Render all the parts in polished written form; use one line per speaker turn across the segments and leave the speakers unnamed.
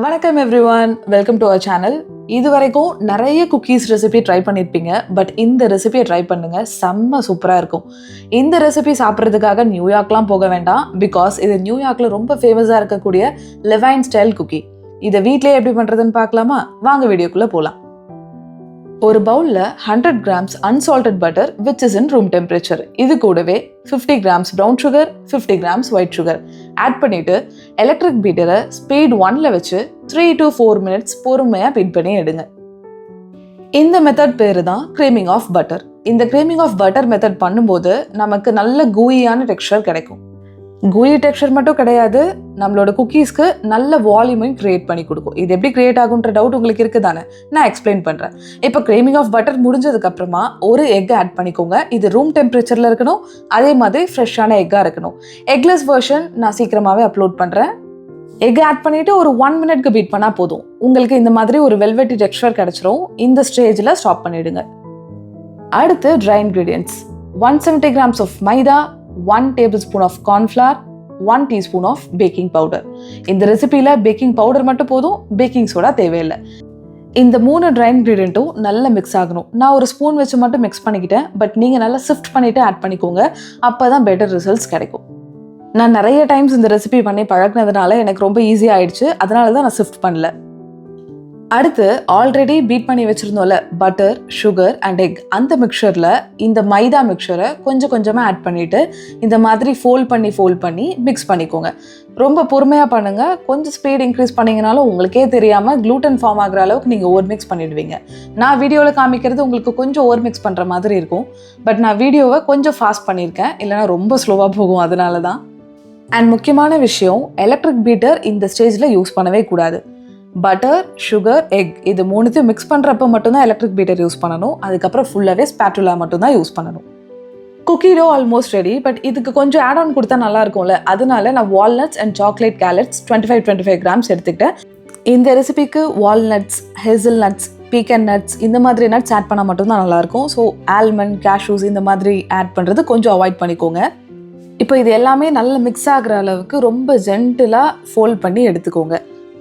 வணக்கம் everyone, welcome to our channel. இது வரைக்கும் நிறைய குக்கீஸ் ரெசிபி ட்ரை பண்ணியிருப்பீங்க. பட் இந்த ரெசிபியை ட்ரை பண்ணுங்க, செம்ம சூப்பராக இருக்கும். இந்த ரெசிபி சாப்பிட்றதுக்காக நியூயார்க்லாம் போக வேண்டாம். பிகாஸ் இது நியூயார்க்கில் ரொம்ப ஃபேமஸாக இருக்கக்கூடிய லெவைன் ஸ்டைல் குக்கி. இதை வீட்டிலே எப்படி பண்ணுறதுன்னு பார்க்கலாமா? வாங்க வீடியோக்குள்ளே போகலாம். ஒரு பவுலில் 100 grams unsalted butter which is in room temperature. இது கூடவே 50 grams brown sugar, 50 grams white sugar add பண்ணிவிட்டு எலக்ட்ரிக் பீட்டரை ஸ்பீட் 1ல் வச்சு 3 to 4 minutes பொறுமையாக பீட் பண்ணி எடுங்க. இந்த மெத்தட் பேர் தான் க்ரீமிங் ஆஃப் பட்டர். இந்த க்ரீமிங் ஆஃப் பட்டர் மெத்தட் பண்ணும்போது நமக்கு நல்ல கூயியான டெக்ஸ்சர் கிடைக்கும். கூயி டெக்ஸ்சர் மட்டும் கிடையாது, நம்மளோட குக்கீஸ்க்கு நல்ல வால்யூமையும் கிரியேட் பண்ணி கொடுக்கும். இது எப்படி கிரியேட் ஆகுன்ற டவுட் உங்களுக்கு இருக்குது தானே? நான் எக்ஸ்பிளைன் பண்ணுறேன். இப்போ க்ரீமிங் ஆஃப் பட்டர் முடிஞ்சதுக்கப்புறமா ஒரு எக் ஆட் பண்ணிக்கோங்க. இது ரூம் டெம்பரேச்சரில் இருக்கணும், அதே மாதிரி ஃப்ரெஷ்ஷான எக்காக இருக்கணும். எக்லெஸ் வெர்ஷன் நான் சீக்கிரமாகவே அப்லோட் பண்ணுறேன். எக் ஆட் பண்ணிவிட்டு ஒரு 1 minute பீட் பண்ணால் போதும். உங்களுக்கு இந்த மாதிரி ஒரு வெல்வெட்டி டெக்ஸ்சர் கிடச்சிரும். இந்த ஸ்டேஜில் ஸ்டாப் பண்ணிவிடுங்க. அடுத்து dry ingredients: 170 grams of maida, 1 tablespoon of cornflour, 1 teaspoon of baking powder. இந்த ரெசிபியில் பேக்கிங் பவுடர் மட்டும் போதும், பேக்கிங் சோடா தேவையில்லை. இந்த 3 ட்ரை இன்க்ரீடியண்ட்டும் நல்லா மிக்ஸ் ஆகணும். நான் ஒரு ஸ்பூன் வச்சு மட்டும் மிக்ஸ் பண்ணிக்கிட்டேன். பட் நீங்கள் நல்லா சிஃப்ட் பண்ணிவிட்டு ஆட் பண்ணிக்கோங்க, அப்போ தான் பெட்டர் ரிசல்ட்ஸ் கிடைக்கும். நான் நிறைய டைம்ஸ் இந்த ரெசிபி பண்ணி பழகினதுனால எனக்கு ரொம்ப ஈஸியாக ஆயிடுச்சு. அதனால தான் நான் சிஃப்ட் பண்ணல. அடுத்து ஆல்ரெடி பீட் பண்ணி வச்சுருந்தோம்ல பட்டர், சுகர் அண்ட் எக், அந்த மிக்சரில் இந்த மைதா மிக்சரை கொஞ்சம் கொஞ்சமாக ஆட் பண்ணிவிட்டு இந்த மாதிரி ஃபோல்ட் பண்ணி மிக்ஸ் பண்ணிக்கோங்க. ரொம்ப பொறுமையாக பண்ணுங்கள். கொஞ்சம் ஸ்பீட் இன்க்ரீஸ் பண்ணிங்கனாலும் உங்களுக்கே தெரியாமல் க்ளூட்டன் ஃபார்ம் ஆகிற அளவுக்கு நீங்கள் ஓவர் மிக்ஸ் பண்ணிவிடுவீங்க. நான் வீடியோவில் காமிக்கிறது உங்களுக்கு கொஞ்சம் ஓவர் மிக்ஸ் பண்ணுற மாதிரி இருக்கும். பட் நான் வீடியோவை கொஞ்சம் ஃபாஸ்ட் பண்ணியிருக்கேன், இல்லைனா ரொம்ப ஸ்லோவாக போகும். அதனால தான். அண்ட் முக்கியமான விஷயம், எலக்ட்ரிக் பீட்டர் இந்த ஸ்டேஜில் யூஸ் பண்ணவே கூடாது. பட்டர், சுகர், எக் இது மூணுத்தையும் மிக்ஸ் பண்ணுறப்ப மட்டும்தான் எலக்ட்ரிக் பீட்டர் யூஸ் பண்ணணும். அதுக்கப்புறம் ஃபுல்லாகவே ஸ்பேட்டுலா மட்டும்தான் யூஸ் பண்ணணும். Cookie dough almost ready. But இதுக்கு கொஞ்சம் ஆட் ஆன் கொடுத்தா நல்லா இருக்கும்ல, அதனால நான் walnuts and chocolate callets 25 grams எடுத்துக்கிட்டேன். இந்த ரெசிபிக்கு walnuts, hazel nuts, pecan nuts இந்த மாதிரி நட்ஸ் ஆட் பண்ணால் மட்டும்தான் நல்லாயிருக்கும். ஸோ ஆல்மண்ட், கேஷ்யூஸ் இந்த மாதிரி ஆட் பண்ணுறது கொஞ்சம் அவாய்ட் பண்ணிக்கோங்க. இப்போ இது எல்லாமே நல்ல மிக்ஸ் ஆகிற அளவுக்கு ரொம்ப ஜென்டிலாக ஃபோல்ட் பண்ணி எடுத்துக்கோங்க.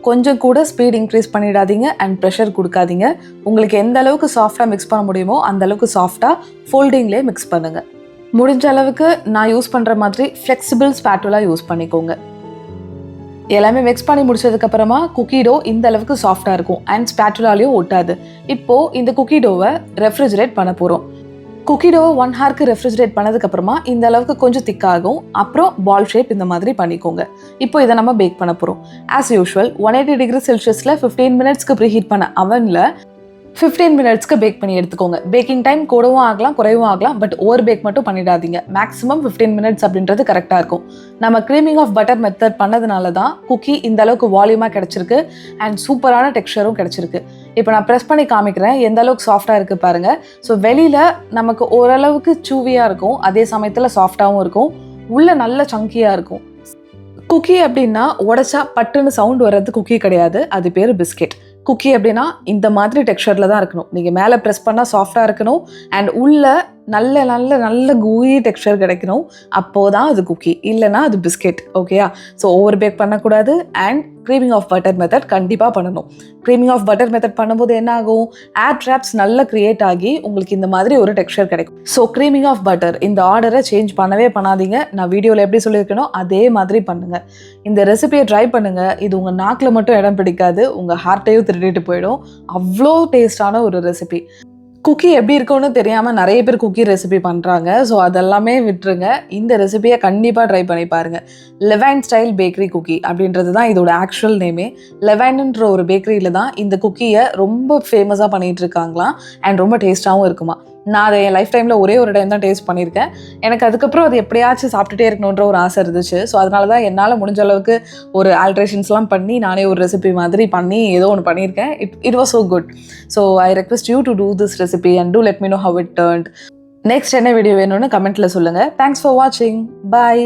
கொஞ்சம் கூட ஸ்பீட் இன்க்ரீஸ் பண்ணிடாதீங்க அண்ட் ப்ரெஷர் கொடுக்காதீங்க. உங்களுக்கு எந்த அளவுக்கு சாஃப்டாக மிக்ஸ் பண்ண முடியுமோ அந்த அளவுக்கு சாஃப்டாக ஃபோல்டிங்லேயே மிக்ஸ் பண்ணுங்கள். முடிஞ்ச அளவுக்கு நான் யூஸ் பண்ணுற மாதிரி ஃப்ளெக்சிபிள் ஸ்பேட்டுலா யூஸ் பண்ணிக்கோங்க. எல்லாமே மிக்ஸ் பண்ணி முடிச்சதுக்கப்புறமா குக்கி டோ இந்த அளவுக்கு சாஃப்டாக இருக்கும் அண்ட் ஸ்பேட்டுலாலையும் ஒட்டாது. இப்போது இந்த குக்கி டோவை ரெஃப்ரிஜரேட் பண்ண போகிறோம். குக்கி டோவை 1 hour ரெஃப்ரிஜரேட் பண்ணதுக்கப்புறமா இந்த அளவுக்கு கொஞ்சம் திக்காகும். அப்புறம் பால் ஷேப் இந்த மாதிரி பண்ணிக்கோங்க. இப்போ இதை நம்ம பேக் பண்ண போகிறோம். As usual 180 degrees Celsius 15 minutes preheat பண்ண அவனில் 15 minutes பேக் பண்ணி எடுத்துக்கோங்க. பேக்கிங் டைம் கூடவும் ஆகலாம், குறைவும் ஆகலாம். பட் ஓவர் பேக் மட்டும் பண்ணிடாதீங்க. மேக்ஸிமம் 15 minutes அப்படின்றது கரெக்டாக இருக்கும். நம்ம க்ரீமிங் ஆஃப் பட்டர் மெத்தட் பண்ணதுனால தான் குக்கி இந்த அளவுக்கு வால்யூமாக கிடச்சிருக்கு அண்ட் சூப்பரான டெக்ஸ்சரும் கிடச்சிருக்கு. இப்போ நான் ப்ரெஸ் பண்ணி காமிக்கிறேன் எந்த அளவுக்கு சாஃப்டாக இருக்குது பாருங்கள். ஸோ வெளியில் நமக்கு ஓரளவுக்கு சூவியாக இருக்கும், அதே சமயத்தில் சாஃப்டாகவும் இருக்கும், உள்ளே நல்ல சங்கியாக இருக்கும். குக்கி அப்படின்னா உடைச்சா பட்டுன்னு சவுண்ட் வர்றது குக்கி கிடையாது, அது பேர் பிஸ்கெட். குக்கி அப்படின்னா இந்த மாதிரி டெக்ஸ்சரில் தான் இருக்கணும். நீங்கள் மேலே ப்ரெஸ் பண்ணால் சாஃப்டாக இருக்கணும் அண்ட் உள்ளே நல்ல நல்ல நல்ல கூயி டெக்ஸ்சர் கிடைக்கணும். அப்போது தான் அது குக்கி, இல்லைனா அது பிஸ்கெட். ஓகேயா? ஸோ ஓவர் பேக் பண்ணக்கூடாது and creaming of butter method கண்டிப்பாக பண்ணணும். க்ரீமிங் ஆஃப் பட்டர் மெத்தட் பண்ணும்போது என்ன ஆகும், ஏர் ட்ராப்ஸ் நல்லா க்ரியேட் ஆகி உங்களுக்கு இந்த மாதிரி ஒரு டெக்ஸ்சர் கிடைக்கும். ஸோ க்ரீமிங் ஆஃப் பட்டர் இந்த ஆர்டரை சேஞ்ச் பண்ணவே பண்ணாதீங்க. நான் வீடியோவில் எப்படி சொல்லியிருக்கேனோ அதே மாதிரி பண்ணுங்கள். இந்த ரெசிபியை ட்ரை பண்ணுங்கள். இது உங்கள் நாக்கில் மட்டும் இடம் பிடிக்காது, உங்கள் ஹார்ட்டையும் திருடிட்டு போயிடும். அவ்வளோ டேஸ்டான ஒரு ரெசிபி. குக்கி எப்படி இருக்கும்னு தெரியாமல் நிறைய பேர் குக்கி ரெசிபி பண்ணுறாங்க. ஸோ அதெல்லாமே விட்டுருங்க. இந்த ரெசிபியை கண்டிப்பாக ட்ரை பண்ணி பாருங்கள். லெவைன் ஸ்டைல் பேக்கரி குக்கி அப்படின்றது தான் இதோட ஆக்சுவல் நேமே. லெவைன்ன்ற ஒரு பேக்கரியில் தான் இந்த குக்கியை ரொம்ப ஃபேமஸாக பண்ணிகிட்டு இருக்காங்களாம் அண்ட் ரொம்ப டேஸ்ட்டாகவும் இருக்குமா. நான் அதை என் லைஃப் டைமில் ஒரே ஒரு டைம் தான் டேஸ்ட் பண்ணியிருக்கேன். எனக்கு அதுக்கப்புறம் அது எப்படியாச்சும் சாப்பிட்டுட்டே இருக்கணுன்ற ஒரு ஆசை இருந்துச்சு. ஸோ அதனால தான் என்னால் முடிஞ்ச அளவுக்கு ஒரு ஆல்ட்ரேஷன்ஸ்லாம் பண்ணி நானே ஒரு ரெசிபி மாதிரி பண்ணி ஏதோ ஒன்று பண்ணியிருக்கேன். It was so good. So I request you to do this recipe and do let me know how it turned. Next என்ன வீடியோ வேணும்னு கமெண்ட்டில் சொல்லுங்கள். தேங்க்ஸ் ஃபார் வாட்சிங். பாய்.